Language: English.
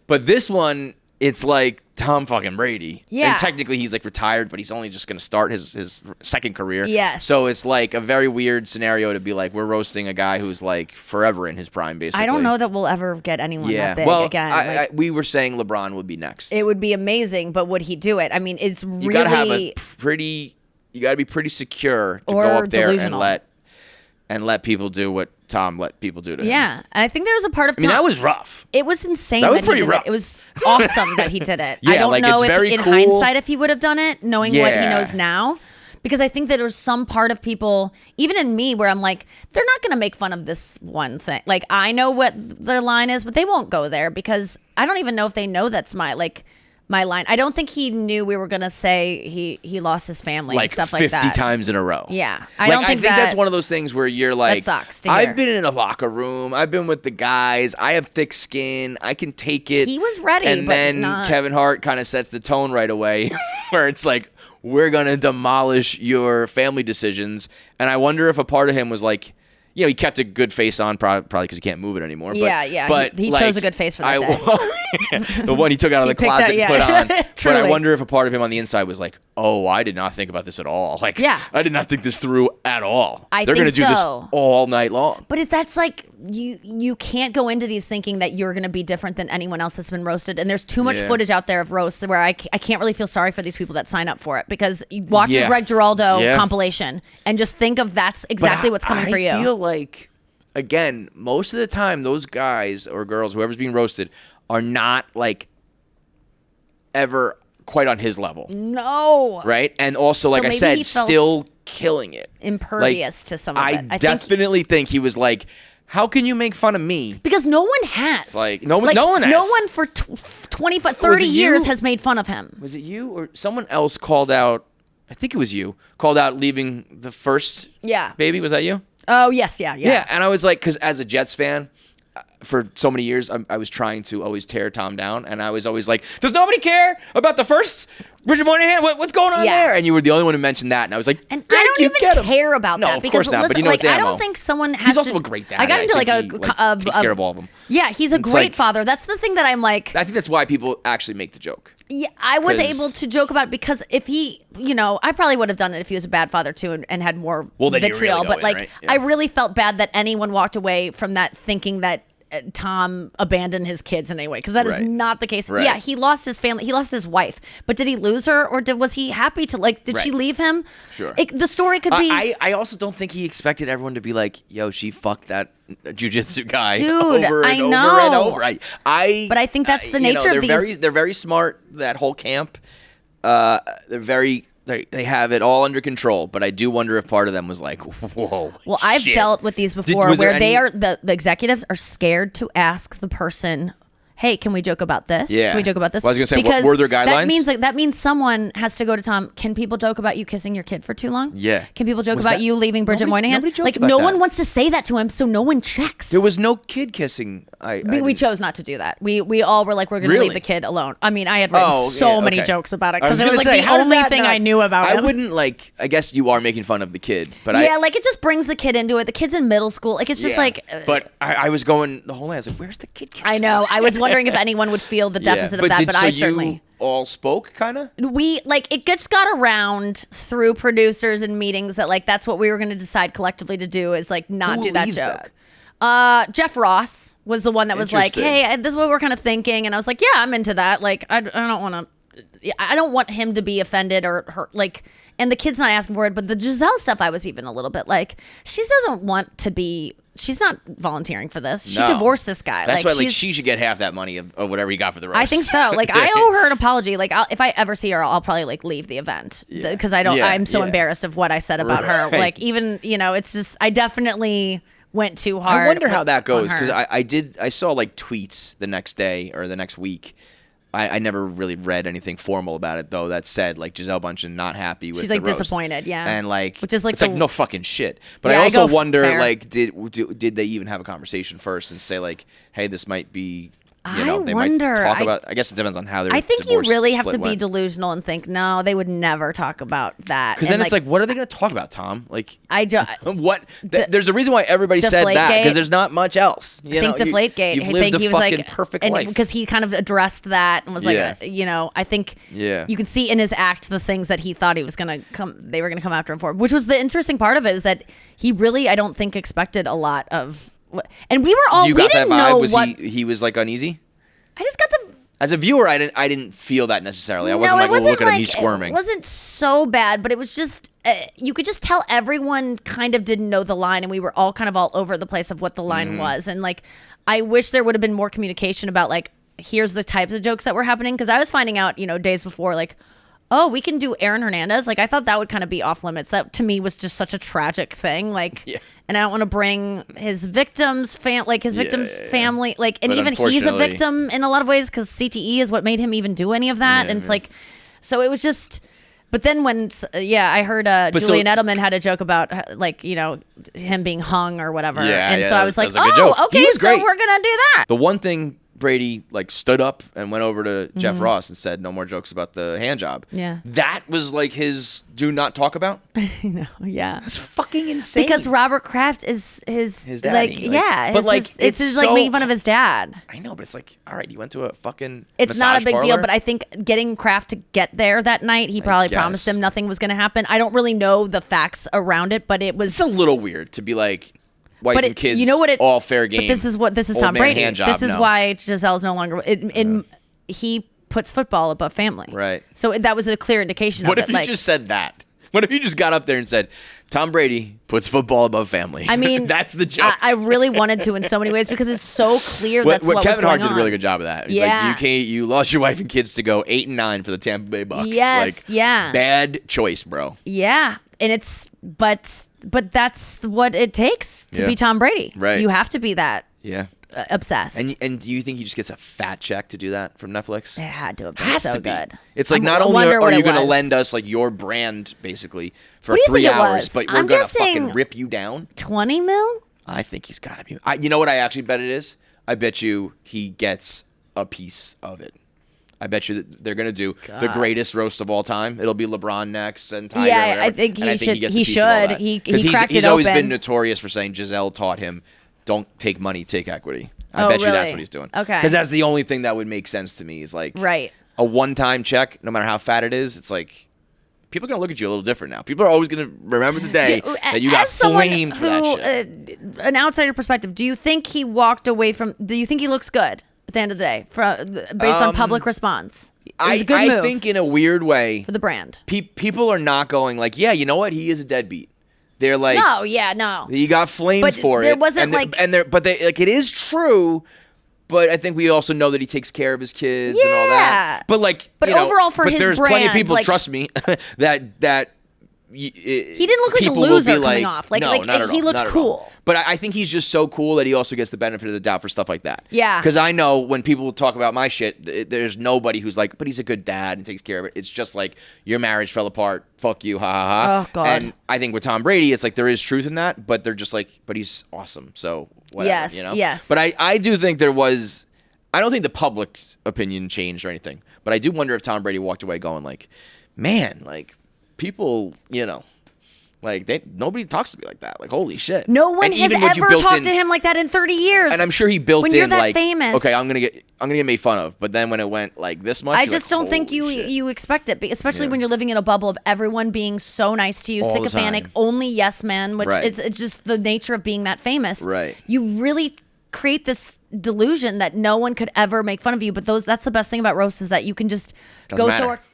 But this one, it's like Tom fucking Brady. Yeah. And technically he's like retired, but he's only just going to start his second career. Yes. So it's like a very weird scenario to be like, we're roasting a guy who's like forever in his prime, basically. I don't know that we'll ever get anyone that big again. Well, we were saying LeBron would be next. It would be amazing, but would he do it? I mean, it's really... You got to have you got to be pretty secure to go up there and let people do what Tom let people do to him. Yeah. I think there was a part of Tom... I mean, that was rough. It was insane that was he pretty did rough. It was awesome that he did it. Yeah, I don't like, know it's if very in cool. hindsight if he would have done it, knowing what he knows now. Because I think that there's some part of people, even in me, where I'm like, they're not going to make fun of this one thing. Like, I know what their line is, but they won't go there because I don't even know if they know that's my line. I don't think he knew we were going to say he lost his family and stuff like that. 50 times in a row. Yeah. I think that's one of those things where you're like, that sucks to hear. I've been in a locker room. I've been with the guys. I have thick skin. I can take it. He was ready, and but then not. Kevin Hart kind of sets the tone right away where it's like, we're going to demolish your family decisions. And I wonder if a part of him was like, he kept a good face on, probably because he can't move it anymore. But he chose a good face for that day. The one he took out of the closet and put on. But I wonder if a part of him on the inside was like, oh, I did not think about this at all. Like, I did not think this through at all. They're going to do this all night long. But if that's like, you can't go into these thinking that you're going to be different than anyone else that's been roasted. And there's too much footage out there of roasts where I can't really feel sorry for these people that sign up for it. Because you watch a Greg Giraldo compilation and just think of that's exactly what's coming for you. I feel like, again, most of the time, those guys or girls, whoever's being roasted, are not like ever quite on his level. No. Right? And also, like I said, still killing it. Impervious to some of it. I definitely think he was like, how can you make fun of me? Because no one has. Like, no one has. No one for 25, 30 years has made fun of him. Was it you or someone else called out, I think it was you, called out leaving the first baby? Was that you? Oh, yes, yeah. Yeah, and I was like, because as a Jets fan, for so many years, I was trying to always tear Tom down, and I was always like, does nobody care about the first Bridget Moynihan? What's going on there? And you were the only one who mentioned that, and I was like, and I don't even care about that. No, of course not, but it's I don't think someone has He's also a great dad. I got into takes care of all of them. Yeah, he's a great father. That's the thing that I'm like. I think that's why people actually make the joke. Yeah, I was able to joke about it because if he, I probably would have done it if he was a bad father too and had more vitriol. Really but right? I really felt bad that anyone walked away from that thinking that Tom abandoned his kids in any way, because that is not the case. Yeah, he lost his family, he lost his wife, but did he lose her, or was he happy to did she leave him? Sure. The story could be. I also don't think he expected everyone to be like, yo, she fucked that jiu-jitsu guy. Dude, over and I over know. and over. But I think that's the nature of these. They're very smart. That whole camp. They're very. They have it all under control, but I do wonder if part of them was like, whoa. Well, I've dealt with these before where the executives are scared to ask the person, hey, can we joke about this? Yeah. Can we joke about this? Well, I was going to say, were there guidelines? That means someone has to go to Tom. Can people joke about you kissing your kid for too long? Yeah. Can people joke about you leaving Bridget Moynihan? No one wants to say that to him, so no one checks. There was no kid kissing. We chose not to do that. We all were like, we're going to leave the kid alone. I mean, I had written so many jokes about it because it was like the only thing I knew about him. I wouldn't I guess you are making fun of the kid, but it just brings the kid into it. The kid's in middle school. It's just But I was going the whole night. I was like, where's the kid kissing? I know. I was wondering if anyone would feel the deficit of that, but I certainly. You all spoke, kind of. It just got around through producers and meetings that that's what we were going to decide collectively to do is not do that joke. Jeff Ross was the one that was like, hey, this is what we're kind of thinking, and I was like, yeah, I'm into that. I don't want him to be offended or hurt. And the kid's not asking for it, but the Gisele stuff, I was even a little bit like, she doesn't want to be. She's not volunteering for this. She divorced this guy. That's why she should get half that money of whatever he got for the roast. I think so. I owe her an apology. If I ever see her, I'll probably leave the event because I'm so embarrassed of what I said about her. Even it's just I definitely went too hard. I wonder how that goes because I saw tweets the next day or the next week. I never really read anything formal about it, though. That said, Gisele Bündchen not happy with the roast. She's disappointed, yeah. And which is it's no fucking shit. But I also wonder, did they even have a conversation first and say hey, this might be They wonder. might talk about. I guess it depends on how they're. I think you really have to be delusional and think, no, they would never talk about that. Because then it's like, what are they going to talk about, Tom? Like, I don't. What? There's a reason why everybody said that, because there's not much else. I think Deflategate. You've lived a fucking perfect life. Because he kind of addressed that and was like, I think you can see in his act the things that he thought he was going to come. They were going to come after him for, which was the interesting part of it, is that he really, I don't think, expected a lot of. And we were all. You we got didn't that vibe? know Was what he was like uneasy? I just got the. As a viewer, I didn't feel that necessarily. I wasn't like, well, look at him, he's squirming. It wasn't so bad, but it was just you could just tell everyone kind of didn't know the line, and we were all kind of all over the place of what the line was. And like, I wish there would have been more communication about like, here's the types of jokes that were happening, because I was finding out, days before, like, oh, we can do Aaron Hernandez. Like, I thought that would kind of be off limits. That to me was just such a tragic thing. Like, and I don't want to bring his victim's family. Like, and even he's a victim in a lot of ways, because CTE is what made him even do any of that. And it's like, so it was just. But then when, I heard Julian Edelman had a joke about like, him being hung or whatever. So I was like, oh, okay, so we're gonna do that. The one thing Brady like stood up and went over to Jeff Ross and said, no more jokes about the hand job. Yeah. That was like his do not talk about. No, yeah. That's fucking insane. Because Robert Kraft is his daddy. But it's his, like making fun of his dad. I know, but it's like, all right, you went to a fucking It's not a big deal, but I think getting Kraft to get there that night, he probably promised him nothing was going to happen. I don't really know the facts around it, but it was... It's a little weird to be like... Wife and kids, all fair game. But this is Tom Brady. This is why Gisele's no longer. He puts football above family. Right. So that was a clear indication. What of if it. you just said that? What if you just got up there and said, Tom Brady puts football above family? I mean, that's the joke. I really wanted to in so many ways, because it's so clear that's what was Kevin going Hart did a on. really good job of that. He's like, you lost your wife and kids to go 8-9 for the Tampa Bay Bucks. Yes. Like, bad choice, bro. Yeah, and it's but that's what it takes to be Tom Brady. Right. You have to be that. Yeah. Obsessed. And do you think he just gets a fat check to do that from Netflix? It had to have been so good. It's like, not only are you going to lend us like your brand basically for 3 hours, but we're going to fucking rip you down. 20 mil? I think he's got to be. You know what I actually bet it is? I bet you he gets a piece of it. I bet you that they're going to do the greatest roast of all time. It'll be LeBron next and Tiger. Yeah, I think he should. He should. He cracked it open. He's always been notorious for saying Gisele taught him, don't take money, take equity. I bet you that's what he's doing. Okay. Because that's the only thing that would make sense to me is like a one-time check, no matter how fat it is. It's like people are going to look at you a little different now. People are always going to remember the day that you got flamed for that shit. An outsider perspective, do you think he walked away from? Do you think he looks good at the end of the day, based on public response? I think in a weird way for the brand, people are not going like, yeah, you know what, he is a deadbeat. They're like, no. He got flamed for it. There wasn't but it is true. But I think we also know that he takes care of his kids and all that. But overall for his there's brand, plenty of people, trust me, that. He didn't look like a loser coming off. Like he looked cool. But I think he's just so cool that he also gets the benefit of the doubt for stuff like that. Yeah. Because I know when people talk about my shit, there's nobody who's like, but he's a good dad and takes care of it. It's just like, your marriage fell apart. Fuck you. Ha ha ha. Oh, God. And I think with Tom Brady, it's like there is truth in that, but they're just like, but he's awesome. So whatever. Yes. But I do think there was, I don't think the public opinion changed or anything, but I do wonder if Tom Brady walked away going like, man, like, people, like nobody talks to me like that. Like, holy shit. No one has ever talked to him like that in 30 years. And I'm sure he built when in you're that like, famous. okay, I'm gonna get made fun of. But then when it went like this much, I just don't think you expect it, especially when you're living in a bubble of everyone being so nice to you, sycophantic, only yes men, which it's just the nature of being that famous. Right. You really create this delusion that no one could ever make fun of you. But that's the best thing about roast is that you can just go so hard.